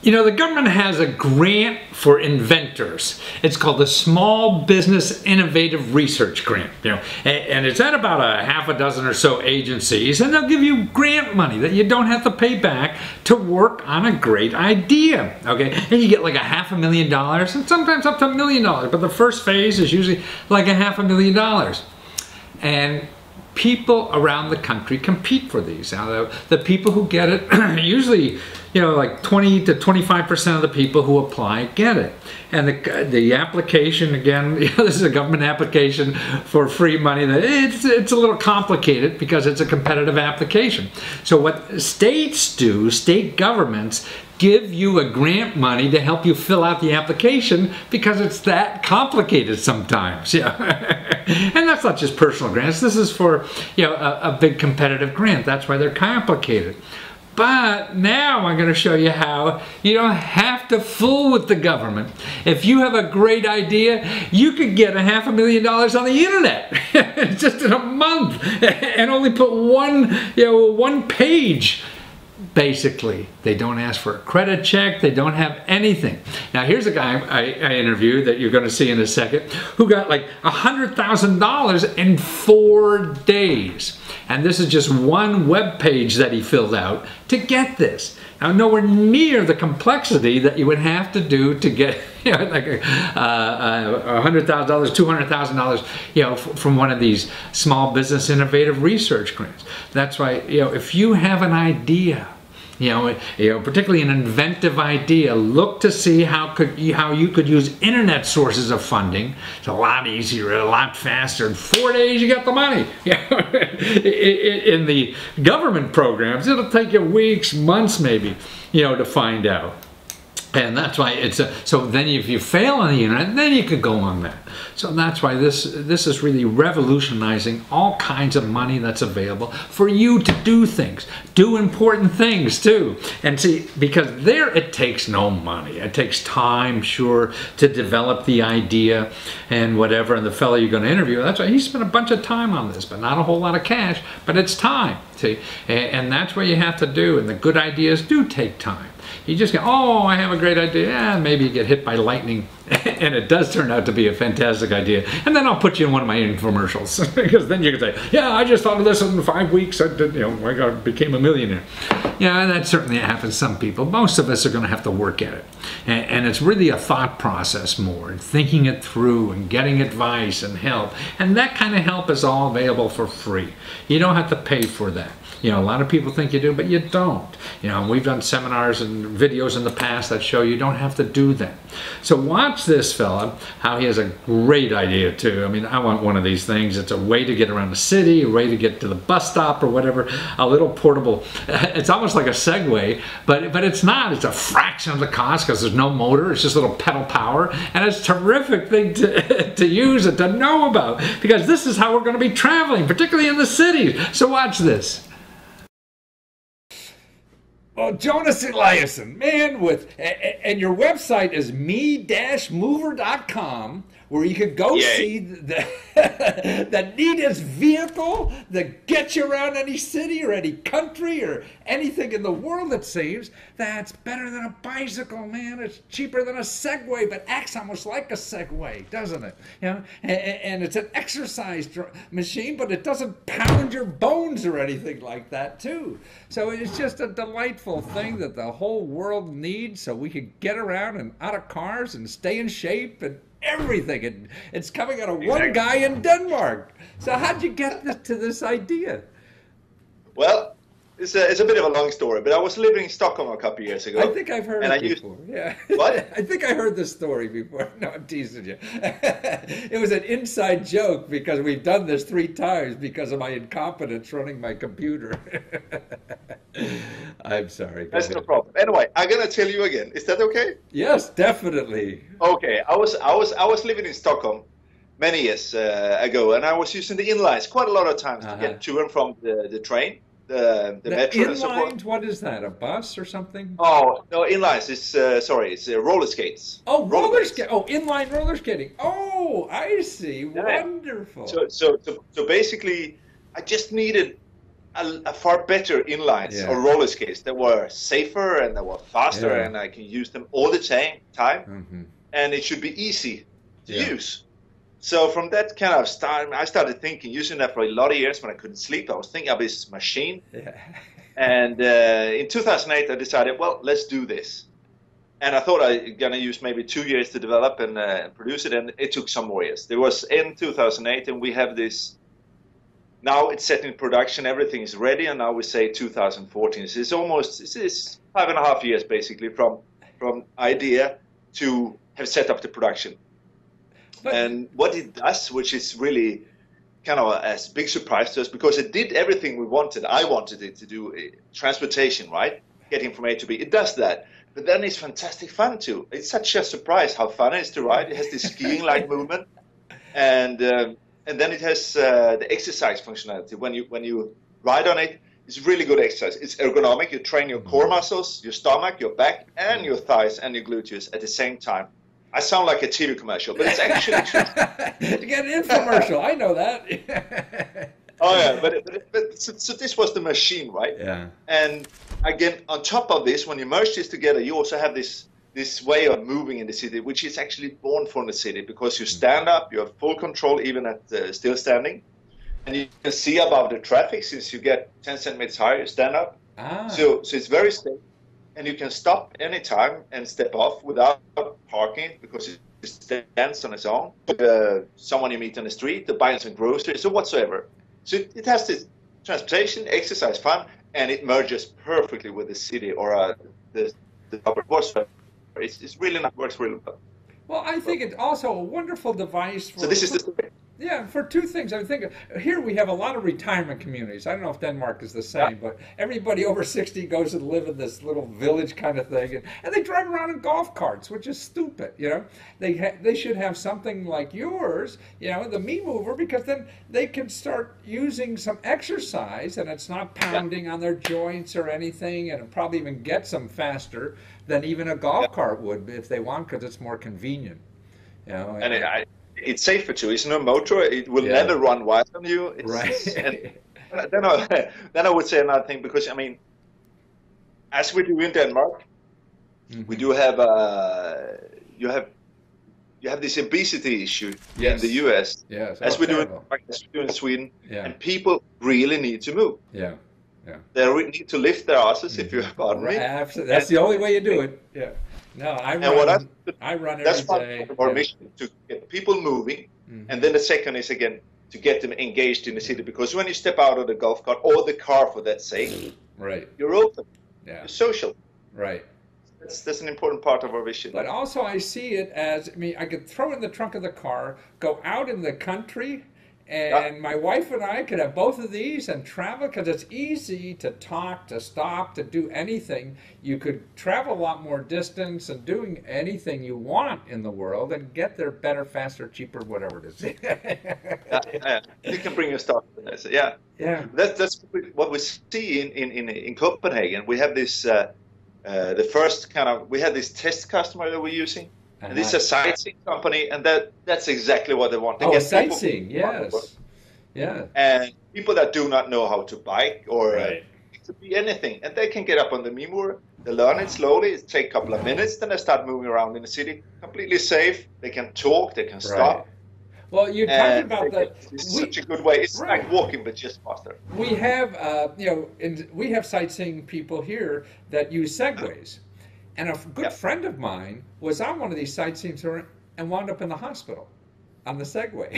You know, the government has a grant for inventors. It's called the Small Business Innovative Research Grant. You know, and it's at about a half a dozen or so agencies, and they'll give you grant money that you don't have to pay back to work on a great idea. Okay, and you get like $500,000 and sometimes up to $1 million. But the first phase is usually like $500,000, and people around the country compete for these. Now, the people who get it, usually, you know, like 20 to 25% of the people who apply get it. And the application, again, you know, this is a government application for free money. It's a little complicated because it's a competitive application. So what states do, state governments, give you a grant money to help you fill out the application because it's that complicated sometimes. Yeah. And that's not just personal grants. This is for, you know, a big competitive grant. That's why they're complicated. But now I'm going to show you how you don't have to fool with the government. If you have a great idea, you could get $500,000 on the internet just in a month and only put one page. Basically, they don't ask for a credit check. They don't have anything. Now, here's a guy I interviewed that you're going to see in a second who got like $100,000 in 4 days. And this is just one web page that he filled out to get this. Now, nowhere near the complexity that you would have to do to get, you know, like $100,000, $200,000, you know, from one of these small business innovative research grants. That's why, you know, if you have an idea, you know, particularly an inventive idea, look to see how you could use internet sources of funding. It's a lot easier, a lot faster. In 4 days, you got the money. You know, in the government programs, it'll take you weeks, months, maybe, you know, to find out. And that's why it's so then if you fail on the internet, then you could go on that. So that's why this is really revolutionizing all kinds of money that's available for you to do things, do important things too. And see, because there it takes no money. It takes time, sure, to develop the idea and whatever. And the fellow you're going to interview, that's why he spent a bunch of time on this, but not a whole lot of cash, but it's time. See, and that's what you have to do. And the good ideas do take time. You just go, oh, I have a great idea. Yeah, maybe you get hit by lightning, and it does turn out to be a fantastic idea. And then I'll put you in one of my infomercials, because then you can say, yeah, I just thought of this in 5 weeks. I did, you know, I became a millionaire. Yeah, that certainly happens to some people. Most of us are going to have to work at it. And it's really a thought process more, and thinking it through and getting advice and help. And that kind of help is all available for free. You don't have to pay for that. You know, a lot of people think you do, but you don't. You know, we've done seminars and videos in the past that show you don't have to do that. So watch this fella, how he has a great idea too. I mean, I want one of these things. It's a way to get around the city, a way to get to the bus stop or whatever, a little portable. It's almost like a Segway, but it's not. It's a fraction of the cost because there's no motor. It's just a little pedal power, and it's a terrific thing to use and to know about, because this is how we're going to be traveling, particularly in the cities. So watch this. Oh, Jonas Eliasson, man, and your website is me-mover.com, where you could go see the neatest vehicle that gets you around any city or any country or anything in the world, it seems. That's better than a bicycle, man. It's cheaper than a Segway, but acts almost like a Segway, doesn't it? You know, and it's an exercise machine, but it doesn't pound your bones or anything like that, too. So it's just a delightful thing that the whole world needs, so we can get around and out of cars and stay in shape and everything. And it's coming out of one guy in Denmark. So how'd you get to this idea? Well, it's a bit of a long story, but I was living in Stockholm a couple of years ago. I think I've heard it before. Yeah. What? I think I heard this story before. No, I'm teasing you. It was an inside joke because we've done this 3 times because of my incompetence running my computer. I'm sorry. That's no problem. Anyway, I'm gonna tell you again. Is that okay? Yes, definitely. Okay, I was living in Stockholm many years ago, and I was using the inlines quite a lot of times to get to and from the train. The metro and so forth. What is that? A bus or something? Oh no, inlines. It's it's roller skates. Oh, roller skate. Oh, inline roller skating. Oh, I see. Yeah. Wonderful. So basically, I just needed a far better inlines or roller skates that were safer and that were faster, and I can use them all the time, and it should be easy to use. So from that kind of start, I started thinking, using that for a lot of years when I couldn't sleep. I was thinking of this machine. And in 2008, I decided, well, let's do this. And I thought I was going to use maybe 2 years to develop and produce it, and it took some more years. There was in 2008, and we have this, now it's set in production, everything is ready, and now we say 2014. So it's 5.5 years basically from idea to have set up the production. And what it does, which is really kind of a big surprise to us, because it did everything we wanted. I wanted it to do transportation, right? Getting from A to B. It does that. But then it's fantastic fun too. It's such a surprise how fun it is to ride. It has this skiing-like movement, and then it has the exercise functionality. When you ride on it, it's really good exercise. It's ergonomic. You train your core muscles, your stomach, your back, and your thighs and your gluteus at the same time. I sound like a TV commercial, but it's actually true. You get an infomercial. I know that. Oh yeah, but so this was the machine, right? Yeah. And again, on top of this, when you merge this together, you also have this way of moving in the city, which is actually born from the city, because you stand up, you have full control even at still standing, and you can see above the traffic since you get 10 centimeters higher. You stand up, so it's very safe. And you can stop anytime and step off without parking, because it stands on its own. Someone you meet on the street to buy some groceries or whatsoever. So it has this transportation, exercise, fun, and it merges perfectly with the city or the public bus. It's really not works really well. Well, I think it's also a wonderful device for. So this is the. Yeah, for two things. I think here we have a lot of retirement communities. I don't know if Denmark is the same, but everybody over 60 goes to live in this little village kind of thing, and they drive around in golf carts, which is stupid. You know, they should have something like yours, you know, the Me Mover, because then they can start using some exercise, and it's not pounding on their joints or anything, and it probably even gets them faster than even a golf cart would if they want, because it's more convenient. You know, and it's safer too. It's no motor. It will never run wild on you. Right. And then I would say another thing, because I mean, as we do in Denmark, we do have you have this obesity issue in the U.S. Yes. As we do in Sweden, and people really need to move. Yeah. They need to lift their asses, if you pardon me. Absolutely. That's the only way you do it. Yeah. No, I run every that's day. Part of our mission, to get people moving, and then the second is again to get them engaged in the city, because when you step out of the golf cart or the car, for that sake, right, you're open, you're social, right. That's an important part of our vision. But also, I see it as, I mean, I could throw in the trunk of the car, go out in the country, and my wife and I could have both of these and travel, because it's easy to talk, to stop, to do anything. You could travel a lot more distance and doing anything you want in the world and get there better, faster, cheaper, whatever it is. You can bring your stuff. Yeah. That's what we see in Copenhagen. We have this the first we had this test customer that we're using. And this is a sightseeing company, and that's exactly what they want. They get sightseeing, yes. Yeah. And people that do not know how to bike or to be anything, and they can get up on the Me Mover. They learn it slowly. It takes a couple of minutes, then they start moving around in the city, completely safe. They can talk, they can stop. Well, you're talking about that. It's such a good way. It's like walking, but just faster. We have, we have sightseeing people here that use Segways. And a good friend of mine was on one of these sightseeing tours and wound up in the hospital on the Segway.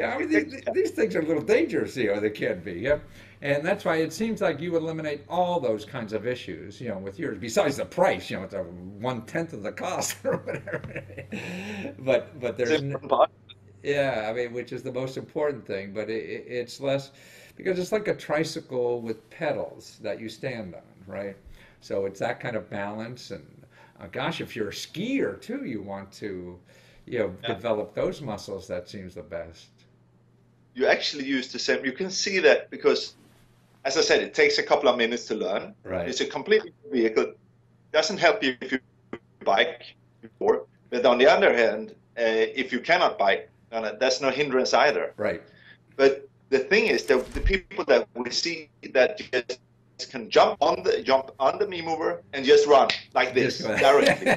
I mean, these things are a little dangerous, they can be. Yeah? And that's why it seems like you eliminate all those kinds of issues, with yours. Besides the price, it's a 1/10 of the cost or whatever. but there's I mean, which is the most important thing. But it's less, because it's like a tricycle with pedals that you stand on, right? So it's that kind of balance, and gosh, if you're a skier too, you want to, develop those muscles. That seems the best. You actually use the same. You can see that because, as I said, it takes a couple of minutes to learn. Right. It's a completely new vehicle. It doesn't help you if you bike before, but on the other hand, if you cannot bike, there's no hindrance either. Right. But the thing is that the people that we see that just can jump on the me mover and just run like this directly.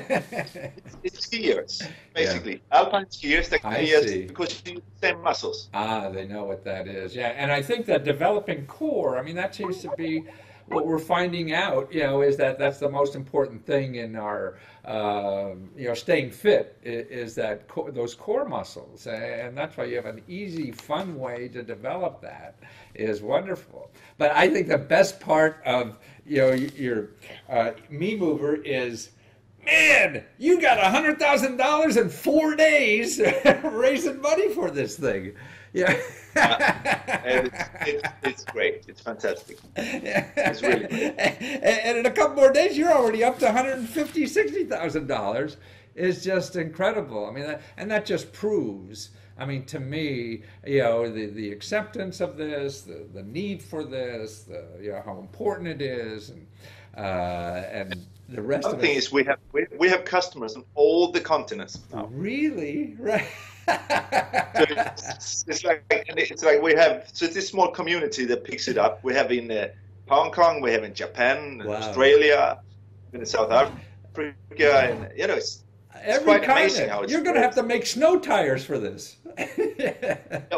It's skiers, basically. Yeah. Alpine skiers that can just, because you use the same muscles. Ah, they know what that is. Yeah, and I think that developing core, I mean, that seems to be what we're finding out, you know, is that that's the most important thing in our, you know, staying fit, is that those core muscles. And that's why you have an easy, fun way to develop that is wonderful. But I think the best part of, you know, your me mover is, man, you got $100,000 in 4 days raising money for this thing. Yeah. It's great. It's fantastic. It's really great. And in a couple more days, you're already up to $150,000, $60,000. It's just incredible. I mean, that just proves, I mean, to me, you know, the acceptance of this, the need for this, you know, how important it is, and the rest of it. The thing is, we have customers on all the continents now. Really? Right. So it's like we have, so it's this small community that picks it up. We have in Hong Kong, we have in Japan, Australia, in South Africa, and you know, it's quite amazing how it's. You're going to have to make snow tires for this.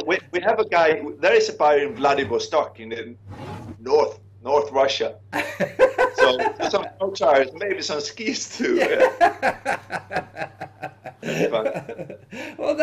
we have a guy. There is a buyer in Vladivostok in the North Russia. So some snow tires, maybe some skis too. Well,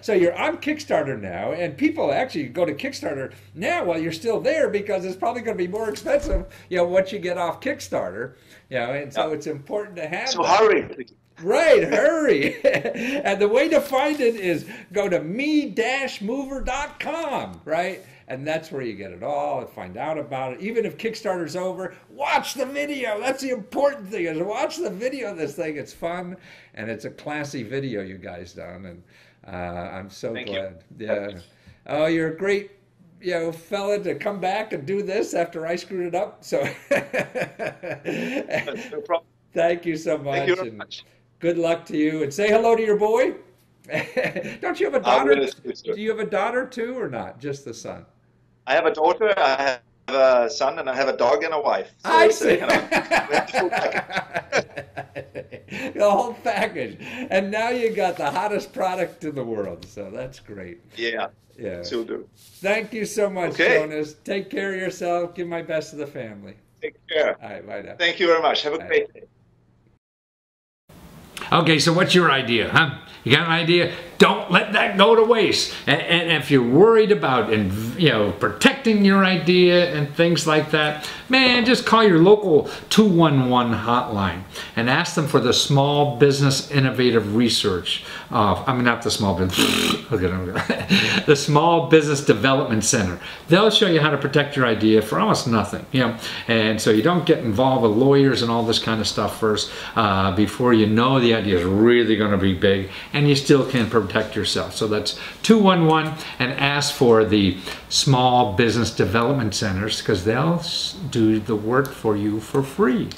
so you're on Kickstarter now, and people actually go to Kickstarter now while you're still there, because it's probably going to be more expensive, you know, once you get off Kickstarter, you know, and so it's important to have. So hurry. Right, hurry. And the way to find it is go to me-mover.com, right? And that's where you get it all and find out about it. Even if Kickstarter's over, watch the video. That's the important thing, is watch the video of this thing. It's fun, and it's a classy video you guys done, and I'm so glad. Yeah. Oh, you're a great, you know, fella to come back and do this after I screwed it up. So no problem. Thank you so much. Thank you very much. Good luck to you, and say hello to your boy. Don't you have a daughter? Do you have a daughter too, or not? Just the son? I have a daughter, I have a son, and I have a dog and a wife. So I see. You know, the whole package. And now you got the hottest product in the world, so that's great. Yeah. Yeah. Still do. Thank you so much, Jonas. Take care of yourself. Give my best to the family. Take care. All right, bye now. Thank you very much. Have a great day. Okay, so what's your idea, huh? You got an idea? Don't let that go to waste. And if you're worried about, you know, protecting your idea and things like that, man, just call your local 211 hotline and ask them for the Small Business Innovative Research. I mean, not the Small Business, the Small Business Development Center. They'll show you how to protect your idea for almost nothing, you know. And so you don't get involved with lawyers and all this kind of stuff first before you know the idea is really going to be big, and you still can protect yourself. So that's 211, and ask for the Small Business Development Centers, because they'll do the work for you for free.